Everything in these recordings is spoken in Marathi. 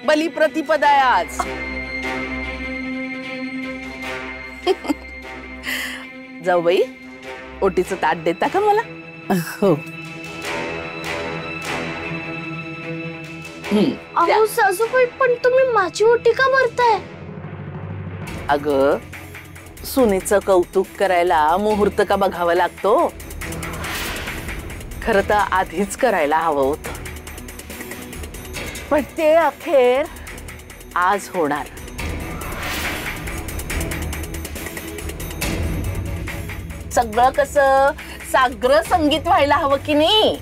बलिप्रतिपदा आहे आज. जाऊ बाई, ओटीचं ताट देता का मला? हो. अहो सासूबाई, पण तुम्ही माझी ओटी का भरताय? अगं, सुनेचं कौतुक करायला मुहूर्त का बघावा लागतो? खरं तर आधीच करायला हवं होतं, पण ते अखेर आज होणार. सगळं कसं साग्र संगीत व्हायला हवं की नाही?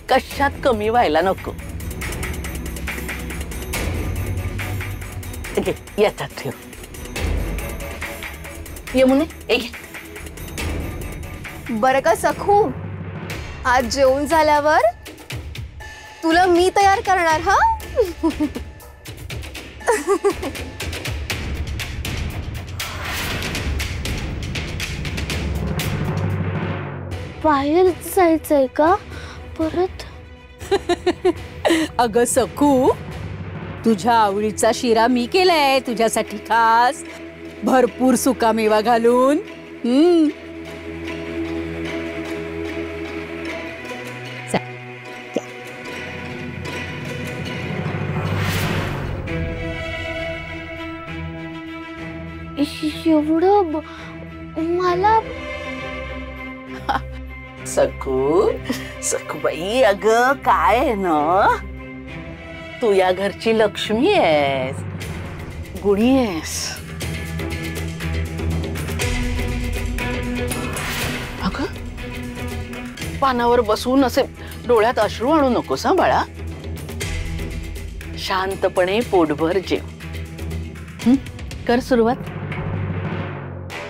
कशात कमी व्हायला नको. याच्यात ठेव. यमुने, बरं का सखू, आज जेवण झाल्यावर तुला मी तयार करणार. हा बाहेर जायचंय का परत? अगं सखू, तुझ्या आवडीचा शिरा मी केलाय तुझ्यासाठी खास, भरपूर सुकामेवा घालून. एवढं मला सखू, सखूबाई, अगं काय आहे ना, तू या घरची लक्ष्मी आहेस, गुणी आहेस. अगं, पानावर बसून असे डोळ्यात अश्रू आणू नकोस हा बाळा. शांतपणे पोटभर जेव. कर सुरुवात.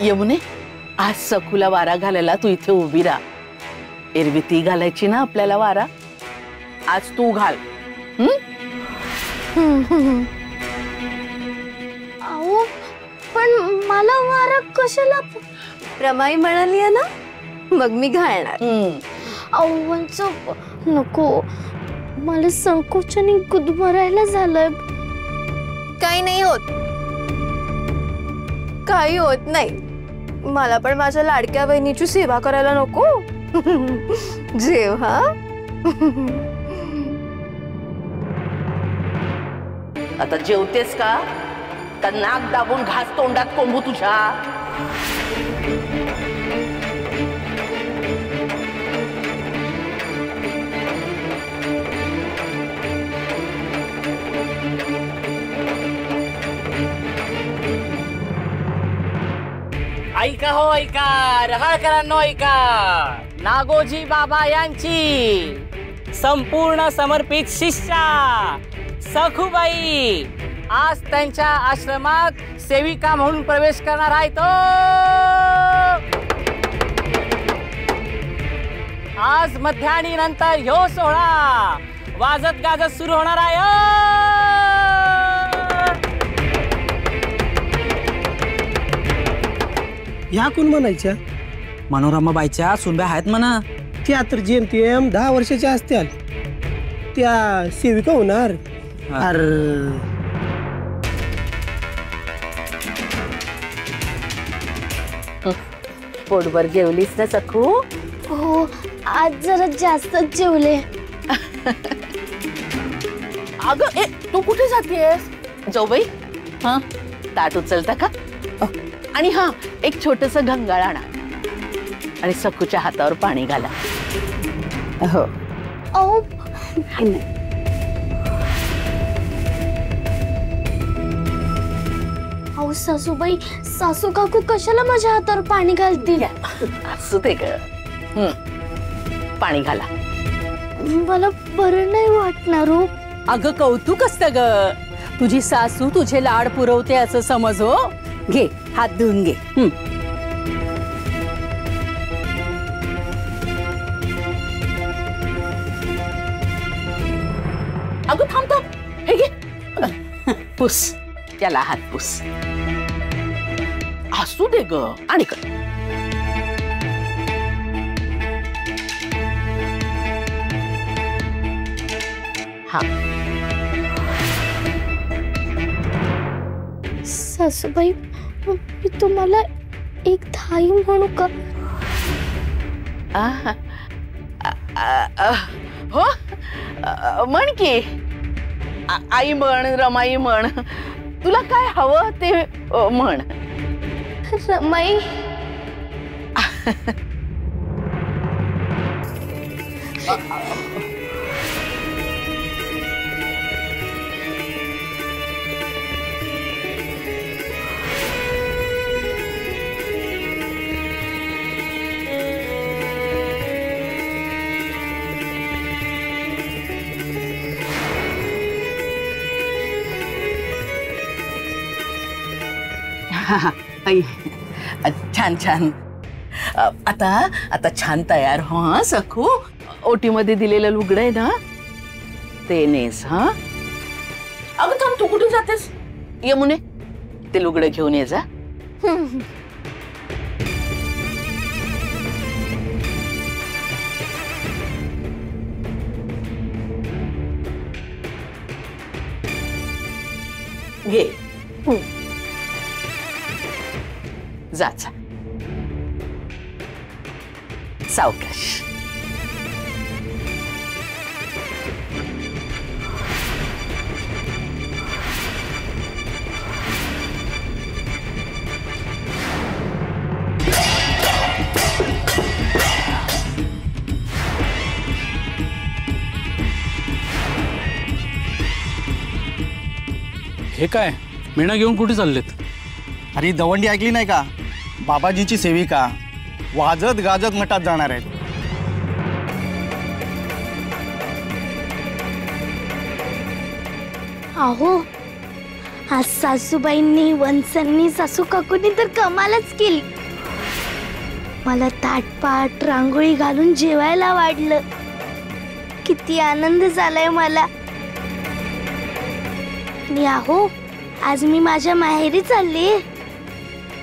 यमुने, आज सखूला वारा घालायला तू इथे उभी राहा. एरवी ती घालायची ना आपल्याला वारा, आज तू घाल. अहो, पण मला वारा कशाला? रमाई म्हणाली आहे ना, मग मी घालणार. अहो नको, मला संकोचाने गुदमरायला झालंय. काही नाही होत, काही होत नाही. मला पण माझ्या लाडक्या बहिणीची सेवा करायला नको? जेव हा. आता जेवतेस का? का नाक दाबून घास तोंडात कोंबू तुझ्या? ऐका हो, ऐका रहाळकरांनो, ऐका. नागोजी बाबा यांची संपूर्ण समर्पित शिष्या सखूबाई आज त्यांच्या आश्रमात सेविका म्हणून प्रवेश करणार आहेत. आज मध्याह्नी नंतर ह्यो सोहळा वाजत गाजत सुरू होणार आहे. ह्या कोण म्हणायच्या? मनोरमाबाईच्या सुनब्या आहेत म्हणा. त्या तर जेमतेम 10 वर्षाच्या असत्याल. त्या सेविका होणार. अरे पोटभर जेवलीस ना सखू? हो, आज जरा जास्तच जेवले. अगं, तू कुठे जातेस? जाऊ बाई, हा ताट उचलता का? आणि हा, एक छोटस घंगाळ आणा आणि सखूच्या हातावर पाणी घाला. हो. अहो, अहो सासूबाई, सासू काकू कशाला माझ्या हातावर पाणी घालतील? असू दे ग. पाणी घाला. मला बरं नाही वाटणार हो. अगं, कौतुक असतं ग. तुझी सासू तुझे लाड पुरवते असं समज. हो, घे, हात धुवून घे. अगं थांब थांब, हे घे. पुस, त्याला हात पुस. असू दे ग. आणि कर. हा, सासूबाई मी तुम्हाला एक धाई म्हणू का? हो म्हण की आई म्हण, रमाई म्हण, तुला काय हवं ते म्हण. रमाई. आई छान छान. आता आता छान तयार हो हा सखू. ओटीमध्ये दिलेलं लुगडं आहे ना ते नेस. हा अगं थांब, तू कुठे जातेस? यमुने ते लुगडं घेऊन ये जा. घे जा जा. सावकाश. हे काय मीना घेऊन कुठे चाललेत? अरे दवंडी ऐकली नाही का? बाबाजीची सेविका वाजत गाजत मठात जाणार आहेत. अहो आज सासूबाईंनी, वंसांनी, सासू काकूंनी तर कमालच केली. मला ताटपाट रांगोळी घालून जेवायला वाढलं. किती आनंद झालाय मला. आणि अहो आज मी माझ्या माहेरी चालले.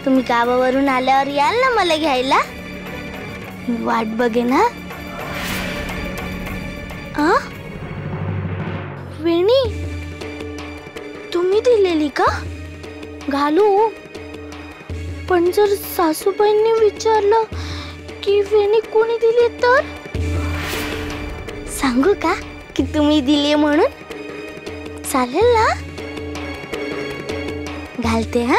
तुम्ही गावावरून आल्यावर याल ना मला घ्यायला? मी वाट बघेन. हा वेणी तुम्ही दिलेली का? घालू. पण जर सासूबाईंनी विचारलं की वेणी कोणी दिली तर सांगू का की तुम्ही दिली म्हणून? चालेल ना? घालते. हा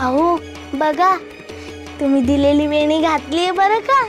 अहो बघा तुम्ही दिलेली वेणी घातलीये बरं का.